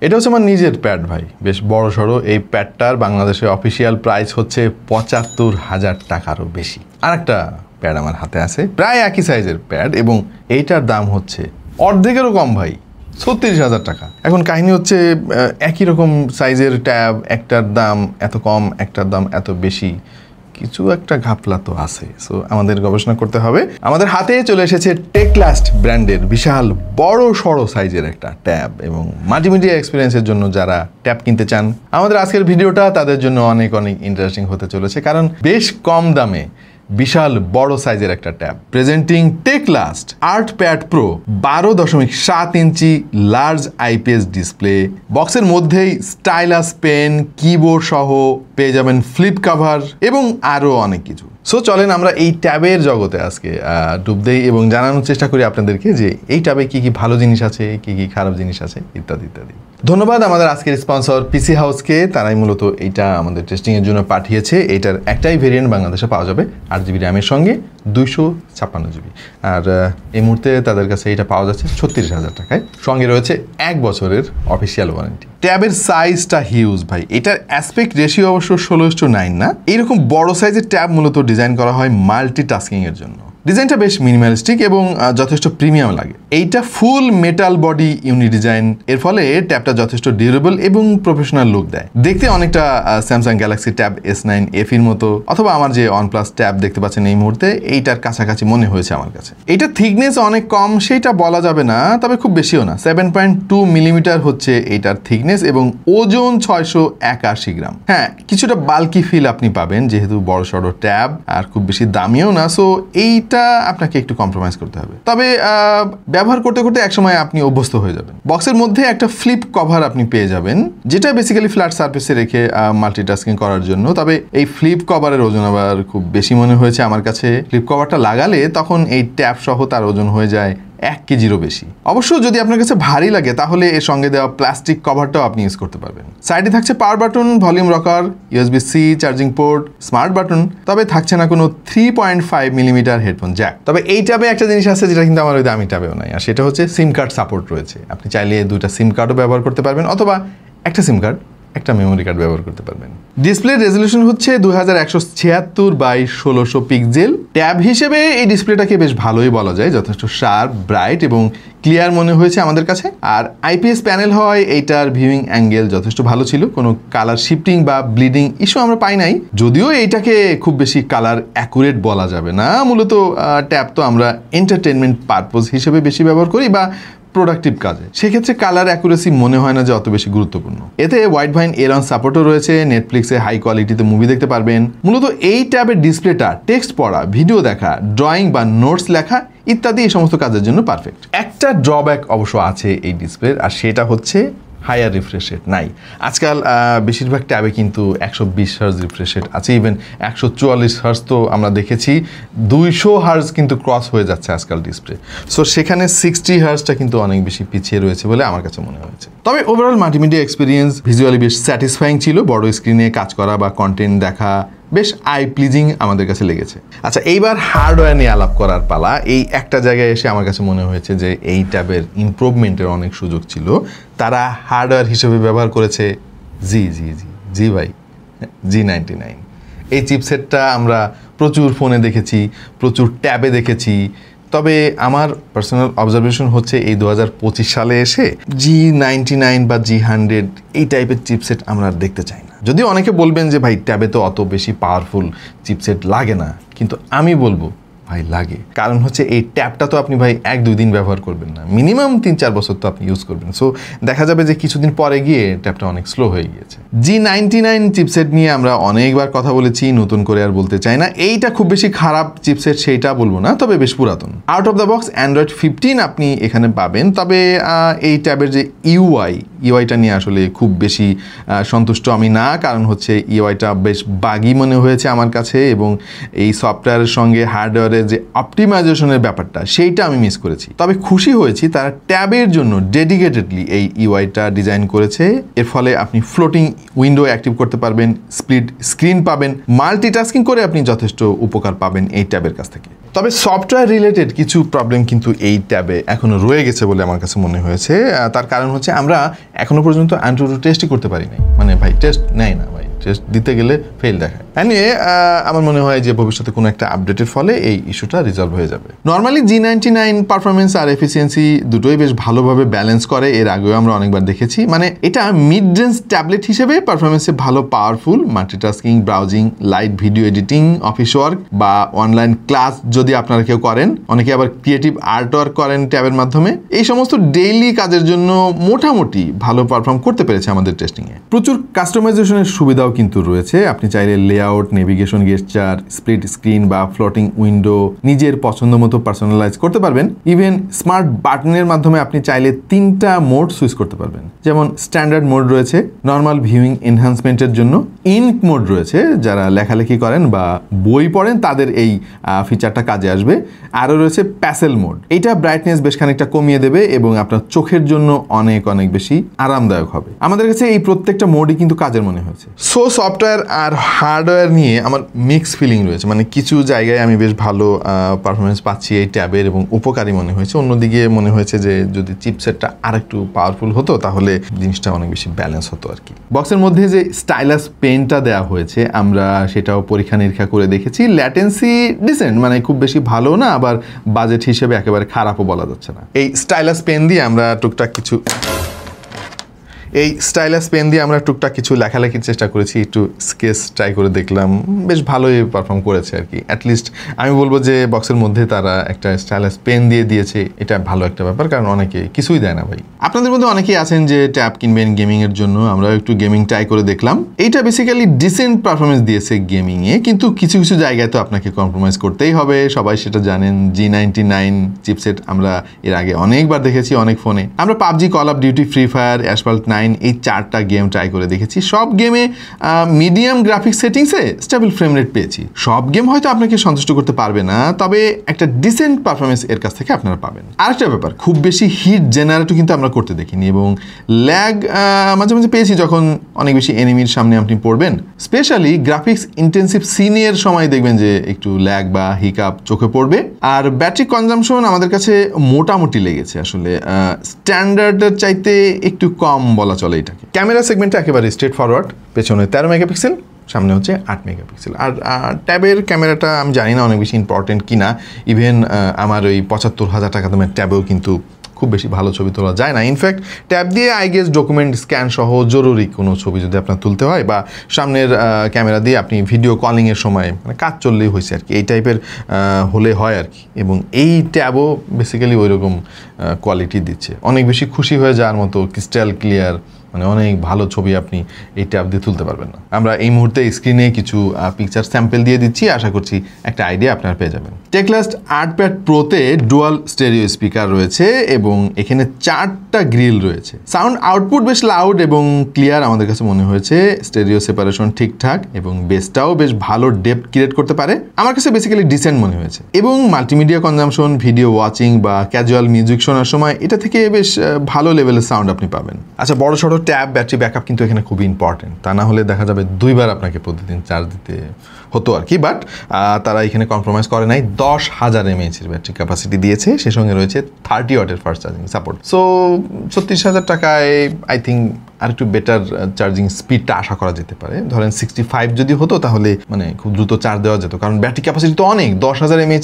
এটা হচ্ছে আমার নিজের প্যাড ভাই, বেশ বড় সড়ো। এই প্যাডটার বাংলাদেশে অফিসিয়াল প্রাইস হচ্ছে ৭৫,০০০ টাকারও বেশি। আর একটা প্যাড আমার হাতে আছে, প্রায় একই সাইজের প্যাড, এবং এইটার দাম হচ্ছে অর্ধেকেরও কম ভাই, ৩৬,০০০ টাকা। এখন কাহিনী হচ্ছে একই রকম সাইজের ট্যাব, একটার দাম এত কম, একটার দাম এত বেশি, কিছু একটা ঘাপলা তো আছে। সো আমাদের গবেষণা করতে হবে। আমাদের হাতে চলে এসেছে টেকলাস্ট ব্র্যান্ডের বিশাল বড় সড়ো সাইজের একটা ট্যাব, এবং মাল্টিমিডিয়া এক্সপিরিয়েন্সের জন্য যারা ট্যাব কিনতে চান, আমাদের আজকের ভিডিওটা তাদের জন্য অনেক অনেক ইন্টারেস্টিং হতে চলেছে, কারণ বেশ কম দামে বিশাল বড় সাইজের একটা ট্যাব। প্রেজেন্টিং টেকলাস্ট আর্টপ্যাড প্রো 12.7 ইঞ্চি লার্জ আইপিএস ডিসপ্লে। বক্সের মধ্যেই স্টাইলাস পেন, কিবোর্ড সহ পেয়ে যাবেন ফ্লিপ কভার এবং আরও অনেক কিছু। সো চলেন আমরা এই ট্যাবের জগতে আজকে ডুব দেই এবং জানানোর চেষ্টা করি আপনাদেরকে যে এই ট্যাবে কি কি ভালো জিনিস আছে, কি কি খারাপ জিনিস আছে, ইত্যাদি ইত্যাদি। ধন্যবাদ আমাদের আজকের স্পন্সর পিসি হাউসকে। তারাই মূলত এইটা আমাদের টেস্টিংয়ের জন্য পাঠিয়েছে। এইটার একটাই ভেরিয়েন্ট বাংলাদেশে পাওয়া যাবে 8GB র্যামের সঙ্গে 256GB। আর এই মুহূর্তে তাদের কাছে এটা পাওয়া যাচ্ছে ৩৬,০০০ টাকায়। সঙ্গে রয়েছে 1 বছরের অফিসিয়াল ওয়ারেন্টি। ট্যাবের সাইজটা হিউজ ভাই। এটার অ্যাসপেক্ট রেশিও অবশ্য 16:9 না। এইরকম বড় সাইজের ট্যাব মূলত ডিজাইন করা হয় মাল্টিটাস্কিংয়ের জন্য। ডিজাইনটা বেশ মিনিমালিস্টিক এবং যথেষ্ট প্রিমিয়াম লাগে। এইটা ফুল মেটাল বডি ইউনি ডিজাইন, এর ফলে ট্যাবটা যথেষ্ট ডিউরেবল এবং প্রফেশনাল লুক দেয়। দেখতে অনেকটা স্যামসাং গ্যালাক্সি ট্যাব S9 FEর মতো, অথবা আমার যে OnePlus ট্যাব দেখতে পাচ্ছেন এই মুহূর্তে, এইটার কাছাকাছি মনে হয়েছে আমার কাছে। এটা থিকনেস অনেক কম সেটা বলা যাবে না, তবে খুব বেশিও না। 7.2 মিলিমিটার হচ্ছে এইটার থিকনেস এবং ওজন 681 গ্রাম। হ্যাঁ, কিছুটা বাল্কি ফিল আপনি পাবেন যেহেতু বড় সড়ো ট্যাব, আর খুব বেশি দামিও না। সো এইটা আপনাকে একটু কম্প্রোমাইজ করতে হবে, তবে ব্যবহার করতে করতে একসময় আপনি অভ্যস্ত হয়ে যাবেন। বক্সের মধ্যে একটা ফ্লিপ কভার আপনি পেয়ে যাবেন, যেটা বেসিক্যালি ফ্ল্যাট সারফেসে রেখে মাল্টিটাস্কিং করার জন্য। তবে এই ফ্লিপ কভারের ওজন আবার খুব বেশি মনে হয়েছে আমার কাছে। ফ্লিপ কভারটা লাগালে তখন এই ট্যাব সহ তার ওজন হয়ে যায় 1 কেজিরও বেশি। অবশ্য যদি আপনার কাছে ভারী লাগে তাহলে এর সঙ্গে দেওয়া প্লাস্টিক কভারটাও আপনি ইউজ করতে পারবেন। সাইডে থাকছে power button, volume rocker, USB-C charging port, smart button, তবে থাকছে না কোনো 3.5 মিলিমিটার হেডফোন জ্যাক। তবে এই ট্যাবে একটা জিনিস আছে যেটা কিন্তু আমার ওই দামি ট্যাবেও নাই, আর সেটা হচ্ছে সিম কার্ড সাপোর্ট রয়েছে। আপনি চাইলে 2টা সিম কার্ডও ব্যবহার করতে পারবেন, অথবা একটা সিম কার্ড, একটা মেমোরি কার্ড ব্যবহার করতে পারবেন। ডিসপ্লে রেজলিউশন হচ্ছে 2176x1600 পিক্সেল। ট্যাব হিসেবে এই ডিসপ্লেটাকে বেশ ভালোই বলা যায়, যথেষ্ট শার্প, ব্রাইট এবং ক্লিয়ার মনে হয়েছে আমাদের কাছে। আর আইপিএস প্যানেল হয়, এইটার ভিউইং অ্যাঙ্গেল যথেষ্ট ভালো ছিল, কোনো কালার শিফটিং বা ব্লিডিং ইস্যু আমরা পাই নাই। যদিও এইটাকে খুব বেশি কালার অ্যাকুরেট বলা যাবে না, মূলত ট্যাব তো আমরা এন্টারটেনমেন্ট পারপোজ হিসেবে বেশি ব্যবহার করি বা প্রোডাক্টিভ কাজে, সেক্ষেত্রে কালার অ্যাকুরেসি মনে হয় না যে অত বেশি গুরুত্বপূর্ণ। এতে ওয়াইড ভাইন এরন সাপোর্টও রয়েছে, নেটফ্লিক্সে হাই কোয়ালিটিতে মুভি দেখতে পারবেন। মূলত এই ট্যাবের ডিসপ্লেটা টেক্সট পড়া, ভিডিও দেখা, ড্রয়িং বা নোটস লেখা ইত্যাদি এই সমস্ত কাজের জন্য পারফেক্ট। একটা ড্রব্যাক অবশ্য আছে এই ডিসপ্লের, আর সেটা হচ্ছে হায়ার রিফ্রেশ রেট নাই। আজকাল বেশিরভাগ ট্যাবে কিন্তু 120 হার্জ রিফ্রেশ রেট আছে, ইভেন 144 হার্জ তো আমরা দেখেছি, 200 হার্জ কিন্তু ক্রস হয়ে যাচ্ছে আজকাল ডিসপ্লে। সো সেখানে 60 হার্জটা কিন্তু অনেক বেশি পিছিয়ে রয়েছে বলে আমার কাছে মনে হয়েছে। তবে ওভারঅল মাল্টিমিডিয়া এক্সপিরিয়েন্স ভিজুয়ালি বেশ স্যাটিসফাইং ছিল। বড় স্ক্রিনে কাজ করা বা কন্টেন্ট দেখা বেশ আই প্লিজিং আমাদের কাছে লেগেছে। আচ্ছা, এইবার হার্ডওয়্যার নিয়ে আলাপ করার পালা। এই একটা জায়গায় এসে আমার কাছে মনে হয়েছে যে এই ট্যাবের ইমপ্রুভমেন্টের অনেক সুযোগ ছিল। তারা হার্ডওয়্যার হিসেবে ব্যবহার করেছে জি ভাই, G99। এই চিপসেটটা আমরা প্রচুর ফোনে দেখেছি, প্রচুর ট্যাবে দেখেছি। তবে আমার পার্সোনাল অবজারভেশন হচ্ছে এই 2025 সালে এসে G99 বা G100 এই টাইপের চিপসেট আমরা আর দেখতে চাই না। যদিও অনেকে বলবেন যে ভাই ট্যাবে তো অত বেশি পাওয়ারফুল চিপসেট লাগে না, কিন্তু আমি বলবো ভাই লাগে। কারণ হচ্ছে এই ট্যাবটা তো আপনি ভাই 1-2 দিন ব্যবহার করবেন না, মিনিমাম 3-4 বছর তো আপনি ইউজ করবেন। সো দেখা যাবে যে কিছুদিন পরে গিয়ে ট্যাবটা অনেক স্লো হয়ে গিয়েছে। G99 চিপসেট নিয়ে আমরা অনেকবার কথা বলেছি, নতুন করে আর বলতে চাই না। এইটা খুব বেশি খারাপ চিপসেট সেইটা বলবো না, তবে বেশ পুরাতন। Out of the box Android 15 আপনি এখানে পাবেন। তবে এই ট্যাবের যে ইউআইটা নিয়ে আসলে খুব বেশি সন্তুষ্ট আমি না, কারণ হচ্ছে ইউআইটা বেশ বাগি মনে হয়েছে আমার কাছে, এবং এই সফটওয়্যারের সঙ্গে হার্ডওয়্যারের যে অপটিমাইজেশনের ব্যাপারটা সেইটা আমি মিস করেছি। তবে খুশি হয়েছি তারা ট্যাবের জন্য ডেডিকেটেডলি এই ইউআইটা ডিজাইন করেছে। এর ফলে আপনি ফ্লোটিং উইন্ডো অ্যাক্টিভ করতে পারবেন, স্প্লিট স্ক্রিন পাবেন, মাল্টিটাস্কিং করে আপনি যথেষ্ট উপকার পাবেন এই ট্যাবের কাছ থেকে। তবে সফটওয়্যার রিলেটেড কিছু প্রবলেম কিন্তু এই ট্যাবে এখনো রয়ে গেছে বলে আমার কাছে মনে হয়েছে। তার কারণ হচ্ছে আমরা এখনো পর্যন্ত অ্যান্ড্রয়েড টেস্টই করতে পারি নাই, মানে ভাই টেস্ট নেয় না ভাই, টেস্ট দিতে গেলে ফেল দেখায়। এনিওয়ে আমার মনে হয় যে ভবিষ্যতে কোনো একটা আপডেটের ফলে এই ইস্যুটা রিজলভ হয়ে যাবে। নর্মালি G99 পারফরমেন্স আর এফিসিয়েন্সি দুটোই বেশ ভালোভাবে ব্যালেন্স করে, এর আগেও আমরা অনেকবার দেখেছি। মানে এটা মিড রেঞ্জ ট্যাবলেট হিসেবে পারফরমেন্সে ভালো, powerful, multitasking, browsing, light video editing, office work বা অনলাইন ক্লাস যদি আপনারা কেউ করেন, অনেকে আবার ক্রিয়েটিভ আর্ট ওয়ার্ক করেন ট্যাবের মাধ্যমে, এই সমস্ত ডেইলি কাজের জন্য মোটামুটি ভালো পারফর্ম করতে পেরেছে আমাদের টেস্টিংয়ে। প্রচুর কাস্টমাইজেশনের সুবিধাও কিন্তু রয়েছে। আপনি চাইলে লেআউট, নেভিগেশন গেস্টার, স্প্লিট স্ক্রিন বা ফ্লোটিং উইন্ডো নিজের পছন্দ মতো পার্সোনালাইজ করতে পারবেন। ইভেন স্মার্ট বাটনের মাধ্যমে আপনি চাইলে 3টা মোড সুইচ করতে পারবেন। যেমন স্ট্যান্ডার্ড মোড রয়েছে নর্মাল ভিউইং এনহান্সমেন্টের জন্য, ইনক মোড রয়েছে যারা লেখালেখি করেন বা বই পড়েন তাদের এই ফিচারটা কাজে আসবে। আরও রয়েছে প্যাসেল মোড, এটা ব্রাইটনেস বেশ খানিকটা কমিয়ে দেবে এবং আপনার চোখের জন্য অনেক অনেক বেশি আরামদায়ক হবে। আমাদের কাছে এই প্রত্যেকটা মোডই কিন্তু কাজের মনে হয়েছে। সো সফটওয়্যার আর হার্ডওয়্যার নিয়ে আমার মিক্স ফিলিং রয়েছে, মানে কিছু জায়গায় আমি বেশ ভালো পারফরমেন্স পাচ্ছি এই ট্যাবের এবং উপকারী মনে হয়েছে, অন্যদিকে মনে হয়েছে যে যদি চিপসেটটা আর একটু পাওয়ারফুল হতো তাহলে জিনিসটা অনেক বেশি ব্যালেন্স হতো আর কি। বক্সের মধ্যে যে স্টাইলাস পেনটা দেওয়া হয়েছে আমরা সেটাও পরীক্ষা নিরীক্ষা করে দেখেছি। ল্যাটেন্সি ডিসেন্ট, মানে খুব বেশি ভালো না, আবার বাজেট হিসেবে একেবারে খারাপও বলা যাচ্ছে না। এই স্টাইলাস পেন দিয়ে আমরা টুকটাক কিছু লেখালেখির চেষ্টা করেছি, একটু স্কেচ ট্রাই করে দেখলাম, বেশ ভালোই পারফর্ম করেছে আর কি। অ্যাটলিস্ট আমি বলবো যে বক্সের মধ্যে তারা একটা স্টাইলাস পেন দিয়ে দিয়েছে, এটা ভালো একটা ব্যাপার, কারণ অনেকে কিছুই দেয় না ভাই। আপনাদের মধ্যে অনেকেই আছেন যে ট্যাব কিনবেন গেমিংয়ের জন্য, আমরাও একটু গেমিং ট্রাই করে দেখলাম। এইটা বেসিক্যালি ডিসেন্ট পারফরমেন্স দিয়েছে গেমিংয়ে, কিন্তু কিছু কিছু জায়গায় তো আপনাকে কম্প্রোমাইজ করতেই হবে, সবাই সেটা জানেন। G99 চিপসেট আমরা এর আগে অনেকবার দেখেছি অনেক ফোনে। আমরা PUBG, call of duty, free fire, asphalt 9 এই 4টা গেম ট্রাই করে দেখেছি। সব গেমে মিডিয়াম গ্রাফিক্স সেটিংসে স্টেবল ফ্রেম রেট পেয়েছি। সব গেম হয়তো আপনাকে সন্তুষ্ট করতে পারবে না, তবে একটা ডিসেন্ট পারফরমেন্স এর কাছ থেকে আপনারা পাবেন। আরেকটা ব্যাপার, খুব বেশি হিট জেনারেটও কিন্তু আমরা করতে দেখিনি এবং ল্যাগ মাঝে মাঝে পেয়েছি যখন অনেক বেশি এনিমির সামনে আপনি পড়বেন। স্পেশালি গ্রাফিক্স ইন্টেন্সিভ সিনের সময় দেখবেন যে একটু ল্যাগ বা হিকআপ চোখে পড়বে। আর ব্যাটারি কনজাম্পশন আমাদের কাছে মোটামুটি লেগেছে, আসলে স্ট্যান্ডার্ডের চাইতে একটু কম বলা চলে এটাকে। ক্যামেরা সেগমেন্টটা একেবারে স্ট্রেট ফরওয়ার্ড, পেছনে 13 মেগাপিক্সেল, সামনে হচ্ছে 8 মেগাপিক্সেল। আর ট্যাবের ক্যামেরাটা আমি জানি না অনেক বেশি ইম্পর্টেন্ট কিনা, ইভেন আমার ওই 75,000 টাকা দামের ট্যাবেও কিন্তু খুব বেশি ভালো ছবি তোলা যায় না। ইনফ্যাক্ট ট্যাব দিয়ে আই গেস ডকুমেন্ট স্ক্যান সহ জরুরি কোনো ছবি যদি আপনার তুলতে হয় বা সামনের ক্যামেরা দিয়ে আপনি ভিডিও কলিংয়ের সময় মানে কাজ চললেই হয়েছে আর কি, এই টাইপের হলে হয় আর কি। এবং এই ট্যাবও বেসিক্যালি ওই রকম কোয়ালিটি দিচ্ছে, অনেক বেশি খুশি হয়ে যাওয়ার মতো ক্রিস্টাল ক্লিয়ার, মানে অনেক ভালো ছবি আপনি এই ট্যাব দিয়ে তুলতে পারবেন না। আমরা এই মুহূর্তে স্ক্রিনে কিছু পিকচার স্যাম্পল দিয়ে দিচ্ছি, আশা করছি একটা আইডিয়া আপনারা পেয়ে যাবেন। টেকলাস্ট আর্টপ্যাড প্রোতে ডুয়াল স্টেরিও স্পিকার রয়েছে এবং এখানে 4টা গ্রিল রয়েছে। সাউন্ড আউটপুট বেশ লাউড এবং ক্লিয়ার আমাদের কাছে মনে হয়েছে। স্টেরিও সেপারেশন ঠিকঠাক এবং বেসটাও বেশ ভালো ডেপথ ক্রিয়েট করতে পারে, আমার কাছে বেসিক্যালি ডিসেন্ট মনে হয়েছে। এবং মাল্টিমিডিয়া কনজাম্পশন, ভিডিও ওয়াচিং বা ক্যাজুয়াল মিউজিক শোনার সময় এটা থেকে বেশ ভালো লেভেলের সাউন্ড আপনি পাবেন। আচ্ছা, বড় সড়ো ট্যাব ব্যাটারি ব্যাকআপ কিন্তু এখানে খুবই ইম্পর্টেন্ট, তা না হলে দেখা যাবে 2বার আপনাকে প্রতিদিন চার্জ দিতে হতো আর কি। বাট তারা এখানে কম্প্রোমাইজ করে নাই, 10,000 mAh ব্যাটারি ক্যাপাসিটি দিয়েছে, সে সঙ্গে রয়েছে 30 ওয়াটের ফাস্ট চার্জিং সাপোর্ট। সো 36,000 টাকায় আই থিঙ্ক আর একটু বেটার চার্জিং স্পিডটা আশা করা যেতে পারে। ধরেন 65 যদি হতো তাহলে মানে খুব দ্রুত চার্জ দেওয়া যেত, কারণ ব্যাটারি ক্যাপাসিটি তো অনেক। 10,000 mAh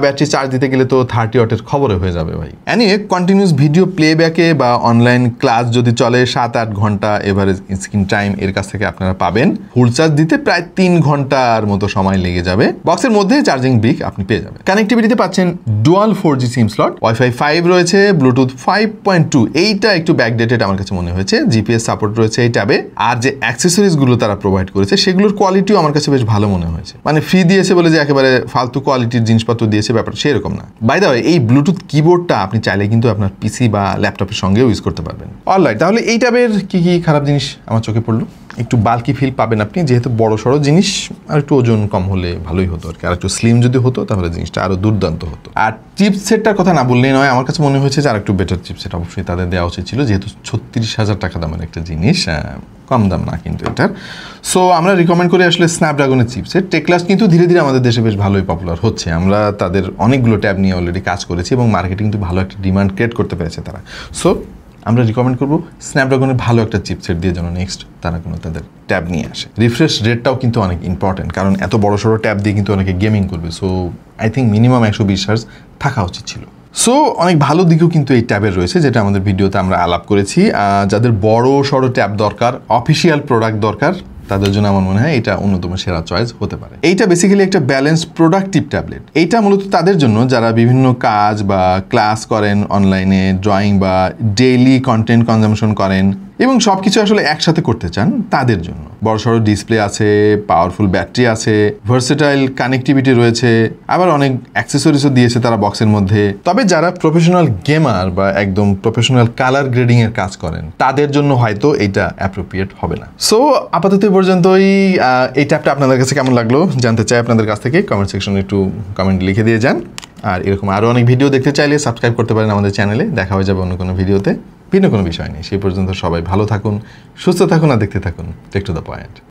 ব্যাটারি চার্জ দিতে গেলে তো 30 ওয়াটের খবরে হয়ে যাবে ভাই। এনিওয়ে কন্টিনিউস ভিডিও প্লেব্যাকে বা অনলাইন ক্লাস যদি চলে 7-8 ঘন্টা এভারেজ স্ক্রিন টাইম এর কাছ থেকে আপনারা পাবেন। ফুল চার্জ দিতে প্রায় 3 ঘন্টার মতো সময় লেগে যাবে। বক্সের মধ্যে চার্জিং ব্রিক আপনি পেয়ে যাবেন। কানেক্টিভিটিতে পাচ্ছেন ডুয়াল 4G সিম স্লট, ওয়াইফাই 5 রয়েছে, ব্লুটুথ 5.2 এইটা একটু ব্যাকডেটেড আমার কাছে মনে হয়েছে। জিপিএস সাপোর্ট রয়েছে এই ট্যাবে। আর যে অ্যাক্সেসরিজ গুলো তারা প্রোভাইড করেছে সেগুলোর কোয়ালিটিও আমার কাছে বেশ ভালো মনে হয়েছে, মানে ফ্রি দিয়েছে বলে যে একেবারে ফালতু কোয়ালিটির জিনিসপত্র দিয়েছে ব্যাপারটা সেরকম না। বাই দ্য ওয়ে এই ব্লুটুথ কিবোর্ডটা আপনি চাইলে কিন্তু আপনার পিসি বা ল্যাপটপের সঙ্গেও ইউজ করতে পারবেন। অলরাইট, তাহলে এই ট্যাবের কি কি খারাপ জিনিস আমার চোখে পড়লো? একটু বাল্কি ফিল পাবেন আপনি, যেহেতু বড় সড়ো জিনিস, আর একটু ওজন কম হলে ভালোই হতো আর কি। আর একটু স্লিম যদি হতো তাহলে জিনিসটা আরো দুর্দান্ত হতো। আর চিপসেটটার কথা না বললেই নয়, আমার কাছে মনে হয়েছে যে আর একটু বেটার চিপসেট অবশ্যই তাদের দেওয়া উচিত ছিল, যেহেতু 36,000 টাকা দামের একটা জিনিস। কম দাম না কিন্তু এটার। সো আমরা রিকমেন্ড করি আসলে স্ন্যাপড্রাগনের চিপসেট। টেকলাস্ট কিন্তু ধীরে ধীরে আমাদের দেশে বেশ ভালোই পপুলার হচ্ছে। আমরা তাদের অনেকগুলো ট্যাব নিয়ে অলরেডি কাজ করেছি এবং মার্কেটিং কিন্তু ভালো একটা ডিমান্ড ক্রিয়েট করতে পেরেছে তারা। সো আমরা রিকমেন্ড করবো স্ন্যাপড্রাগনের ভালো একটা চিপসেট দিয়ে যেন নেক্সট তারা কোনো তাদের ট্যাব নিয়ে আসে। রিফ্রেশ রেটটাও কিন্তু অনেক ইম্পর্টেন্ট, কারণ এত বড় সড়ো ট্যাব দিয়ে কিন্তু অনেকে গেমিং করবে। So I think minimum 120 hertz থাকা উচিত ছিল। সো অনেক ভালো দিকেও কিন্তু এই ট্যাবের রয়েছে, যেটা আমাদের ভিডিওতে আমরা আলাপ করেছি। যাদের বড় সড়ো ট্যাব দরকার, অফিসিয়াল প্রোডাক্ট দরকার, তাদের জন্য আমার মনে হয় এটা অন্যতম সেরা চয়েস হতে পারে। এইটা বেসিক্যালি একটা ব্যালেন্সড প্রোডাক্টিভ ট্যাবলেট। এইটা মূলত তাদের জন্য যারা বিভিন্ন কাজ বা ক্লাস করেন অনলাইনে, ড্রয়িং বা ডেইলি কন্টেন্ট কনজামশন করেন এবং সব কিছু আসলে একসাথে করতে চান তাদের জন্য। বড়সড় ডিসপ্লে আছে, পাওয়ারফুল ব্যাটারি আছে, ভার্সেটাইল কানেক্টিভিটি রয়েছে, আবার অনেক অ্যাক্সেসরিজও দিয়েছে তারা বক্সের মধ্যে। তবে যারা প্রফেশনাল গেমার বা একদম প্রফেশনাল কালার গ্রেডিং এর কাজ করেন তাদের জন্য হয়তো এটা অ্যাপ্রোপ্রিয়েট হবে না। সো আপাতত পর্যন্তই এই ট্যাবটা আপনাদের কাছে কেমন লাগলো জানতে চাই আপনাদের কাছ থেকে। কমেন্ট সেকশনে একটু কমেন্ট লিখে দিয়ে যান। আর এরকম আরও অনেক ভিডিও দেখতে চাইলে সাবস্ক্রাইব করতে পারেন আমাদের চ্যানেলে। দেখা হয়ে যাবে অন্য কোনো ভিডিওতে ভিন্ন কোনো বিষয় নেই। সেই পর্যন্ত সবাই ভালো থাকুন, সুস্থ থাকুন আর দেখতে থাকুন টেক টু দ্য পয়েন্ট।